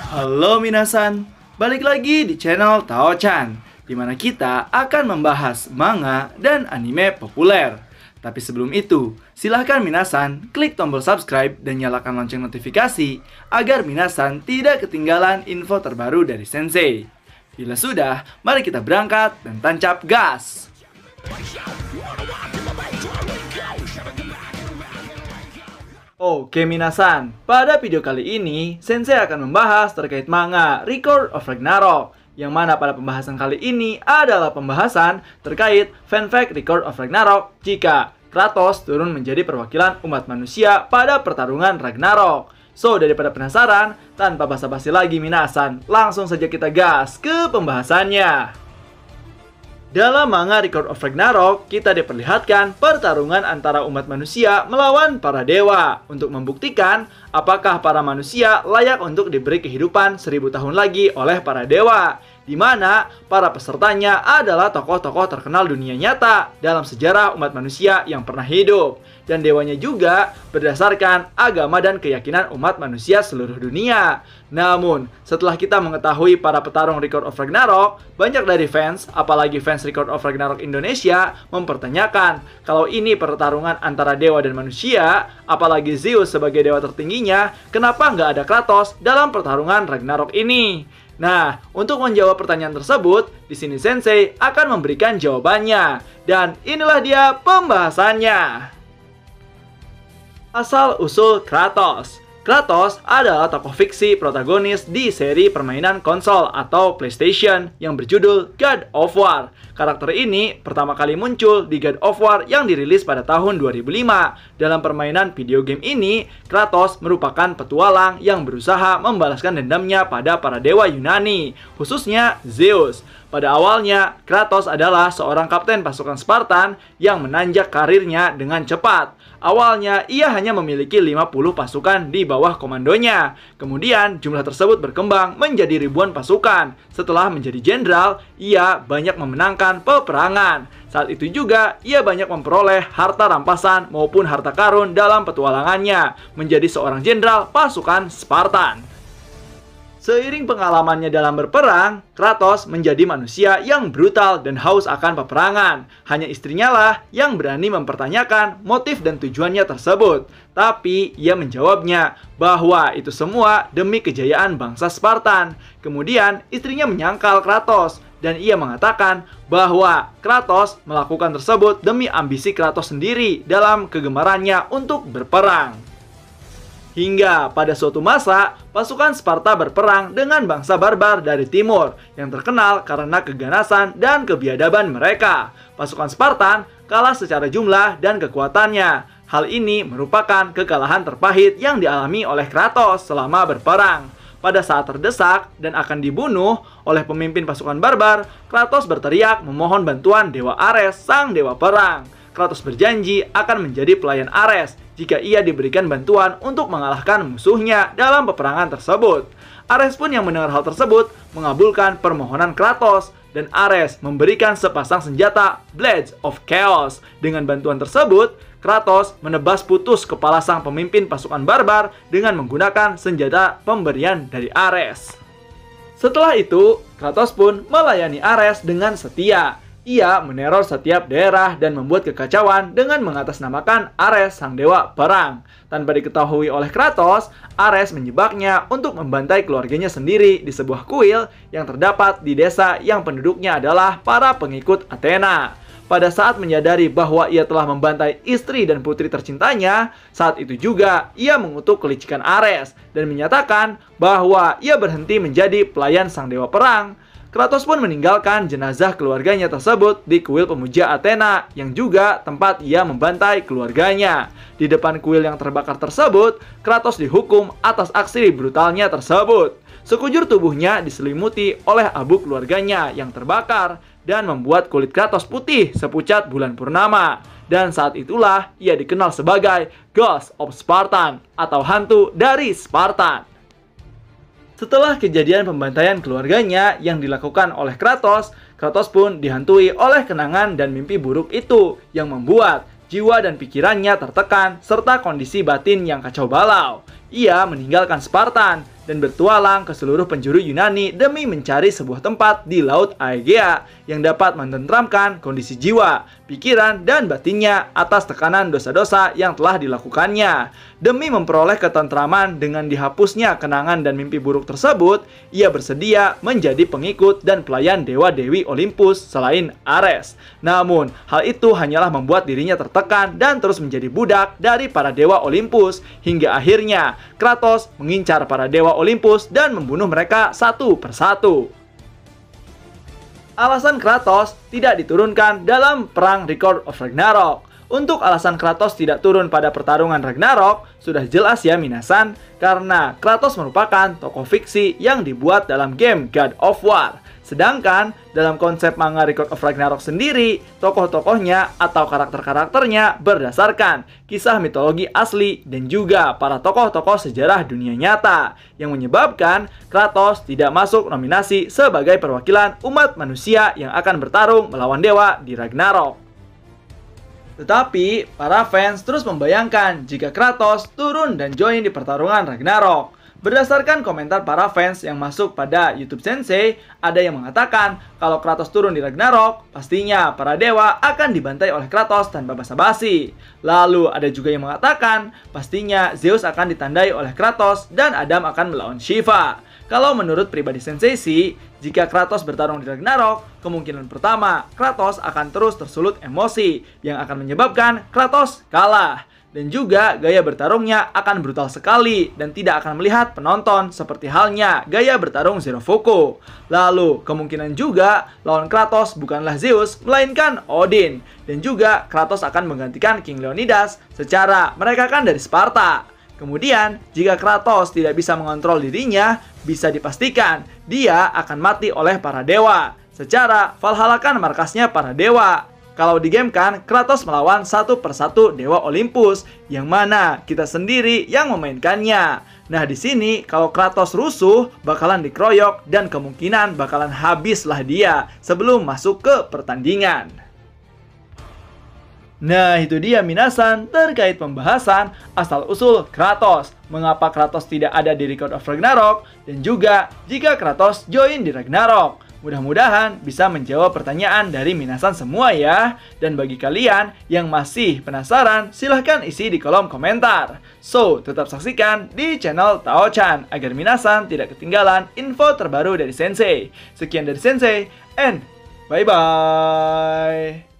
Halo minasan, balik lagi di channel Tao-chan, di mana kita akan membahas manga dan anime populer. Tapi sebelum itu, silahkan minasan klik tombol subscribe dan nyalakan lonceng notifikasi agar minasan tidak ketinggalan info terbaru dari Sensei. Bila sudah, mari kita berangkat dan tancap gas! Oke minasan, pada video kali ini Sensei akan membahas terkait manga Record of Ragnarok, yang mana pada pembahasan kali ini adalah pembahasan terkait fanfic Record of Ragnarok jika Kratos turun menjadi perwakilan umat manusia pada pertarungan Ragnarok. So, daripada penasaran, tanpa basa-basi lagi minasan, langsung saja kita gas ke pembahasannya. Dalam manga Record of Ragnarok, kita diperlihatkan pertarungan antara umat manusia melawan para dewa untuk membuktikan apakah para manusia layak untuk diberi kehidupan 1000 tahun lagi oleh para dewa, di mana para pesertanya adalah tokoh-tokoh terkenal dunia nyata dalam sejarah umat manusia yang pernah hidup. Dan dewanya juga berdasarkan agama dan keyakinan umat manusia seluruh dunia. Namun, setelah kita mengetahui para petarung Record of Ragnarok, banyak dari fans, apalagi fans Record of Ragnarok Indonesia, mempertanyakan kalau ini pertarungan antara dewa dan manusia, apalagi Zeus sebagai dewa tertingginya, kenapa nggak ada Kratos dalam pertarungan Ragnarok ini? Nah, untuk menjawab pertanyaan tersebut, di sini Sensei akan memberikan jawabannya. Dan inilah dia pembahasannya. Asal-usul Kratos. Kratos adalah tokoh fiksi protagonis di seri permainan konsol atau PlayStation yang berjudul God of War. Karakter ini pertama kali muncul di God of War yang dirilis pada tahun 2005. Dalam permainan video game ini, Kratos merupakan petualang yang berusaha membalaskan dendamnya pada para dewa Yunani, khususnya Zeus. Pada awalnya, Kratos adalah seorang kapten pasukan Spartan yang menanjak karirnya dengan cepat. Awalnya, ia hanya memiliki 50 pasukan di bawah komandonya. Kemudian, jumlah tersebut berkembang menjadi ribuan pasukan. Setelah menjadi jenderal, ia banyak memenangkan peperangan. Saat itu juga, ia banyak memperoleh harta rampasan maupun harta karun dalam petualangannya, menjadi seorang jenderal pasukan Spartan. Seiring pengalamannya dalam berperang, Kratos menjadi manusia yang brutal dan haus akan peperangan. Hanya istrinya lah yang berani mempertanyakan motif dan tujuannya tersebut. Tapi ia menjawabnya bahwa itu semua demi kejayaan bangsa Spartan. Kemudian istrinya menyangkal Kratos dan ia mengatakan bahwa Kratos melakukan tersebut demi ambisi Kratos sendiri dalam kegemarannya untuk berperang. Hingga pada suatu masa, pasukan Sparta berperang dengan bangsa barbar dari timur yang terkenal karena keganasan dan kebiadaban mereka. Pasukan Spartan kalah secara jumlah dan kekuatannya. Hal ini merupakan kekalahan terpahit yang dialami oleh Kratos selama berperang. Pada saat terdesak dan akan dibunuh oleh pemimpin pasukan barbar, Kratos berteriak memohon bantuan Dewa Ares, sang dewa perang. Kratos berjanji akan menjadi pelayan Ares jika ia diberikan bantuan untuk mengalahkan musuhnya dalam peperangan tersebut. Ares pun yang mendengar hal tersebut mengabulkan permohonan Kratos dan Ares memberikan sepasang senjata Blades of Chaos. Dengan bantuan tersebut, Kratos menebas putus kepala sang pemimpin pasukan barbar dengan menggunakan senjata pemberian dari Ares. Setelah itu, Kratos pun melayani Ares dengan setia. Ia meneror setiap daerah dan membuat kekacauan dengan mengatasnamakan Ares, sang dewa perang. Tanpa diketahui oleh Kratos, Ares menjebaknya untuk membantai keluarganya sendiri di sebuah kuil yang terdapat di desa yang penduduknya adalah para pengikut Athena. Pada saat menyadari bahwa ia telah membantai istri dan putri tercintanya, saat itu juga ia mengutuk kelicikan Ares dan menyatakan bahwa ia berhenti menjadi pelayan sang dewa perang. Kratos pun meninggalkan jenazah keluarganya tersebut di kuil pemuja Athena yang juga tempat ia membantai keluarganya. Di depan kuil yang terbakar tersebut, Kratos dihukum atas aksi brutalnya tersebut. Sekujur tubuhnya diselimuti oleh abu keluarganya yang terbakar dan membuat kulit Kratos putih sepucat bulan purnama. Dan saat itulah ia dikenal sebagai Ghost of Spartan atau hantu dari Spartan. Setelah kejadian pembantaian keluarganya yang dilakukan oleh Kratos, Kratos pun dihantui oleh kenangan dan mimpi buruk itu yang membuat jiwa dan pikirannya tertekan serta kondisi batin yang kacau balau. Ia meninggalkan Spartan dan bertualang ke seluruh penjuru Yunani demi mencari sebuah tempat di Laut Aegea yang dapat menenteramkan kondisi jiwa, pikiran, dan batinnya atas tekanan dosa-dosa yang telah dilakukannya. Demi memperoleh ketentraman dengan dihapusnya kenangan dan mimpi buruk tersebut, ia bersedia menjadi pengikut dan pelayan dewa-dewi Olympus selain Ares. Namun, hal itu hanyalah membuat dirinya tertekan dan terus menjadi budak dari para dewa Olympus, hingga akhirnya Kratos mengincar para dewa Olympus dan membunuh mereka satu persatu. Alasan Kratos tidak diturunkan dalam perang Record of Ragnarok. Untuk alasan Kratos tidak turun pada pertarungan Ragnarok, sudah jelas ya minasan, karena Kratos merupakan tokoh fiksi yang dibuat dalam game God of War. Sedangkan dalam konsep manga Record of Ragnarok sendiri, tokoh-tokohnya atau karakter-karakternya berdasarkan kisah mitologi asli dan juga para tokoh-tokoh sejarah dunia nyata, yang menyebabkan Kratos tidak masuk nominasi sebagai perwakilan umat manusia yang akan bertarung melawan dewa di Ragnarok. Tetapi, para fans terus membayangkan jika Kratos turun dan join di pertarungan Ragnarok. Berdasarkan komentar para fans yang masuk pada YouTube Sensei, ada yang mengatakan kalau Kratos turun di Ragnarok, pastinya para dewa akan dibantai oleh Kratos tanpa basa-basi. Lalu ada juga yang mengatakan pastinya Zeus akan ditandai oleh Kratos dan Adam akan melawan Shiva. Kalau menurut pribadi Sensei sih, jika Kratos bertarung di Ragnarok, kemungkinan pertama Kratos akan terus tersulut emosi yang akan menyebabkan Kratos kalah. Dan juga gaya bertarungnya akan brutal sekali dan tidak akan melihat penonton seperti halnya gaya bertarung Zero Fuku. Lalu kemungkinan juga lawan Kratos bukanlah Zeus melainkan Odin. Dan juga Kratos akan menggantikan King Leonidas secara mereka kan dari Sparta. Kemudian jika Kratos tidak bisa mengontrol dirinya, bisa dipastikan dia akan mati oleh para dewa. Secara Valhalla kan markasnya para dewa. Kalau di game kan, Kratos melawan satu persatu dewa Olympus, yang mana kita sendiri yang memainkannya. Nah di sini kalau Kratos rusuh, bakalan dikeroyok dan kemungkinan bakalan habislah dia sebelum masuk ke pertandingan. Nah itu dia minasan terkait pembahasan asal-usul Kratos. Mengapa Kratos tidak ada di Record of Ragnarok, dan juga jika Kratos join di Ragnarok. Mudah-mudahan bisa menjawab pertanyaan dari minasan semua ya. Dan bagi kalian yang masih penasaran, silahkan isi di kolom komentar. So, tetap saksikan di channel Tao-chan agar minasan tidak ketinggalan info terbaru dari Sensei. Sekian dari Sensei, and bye-bye.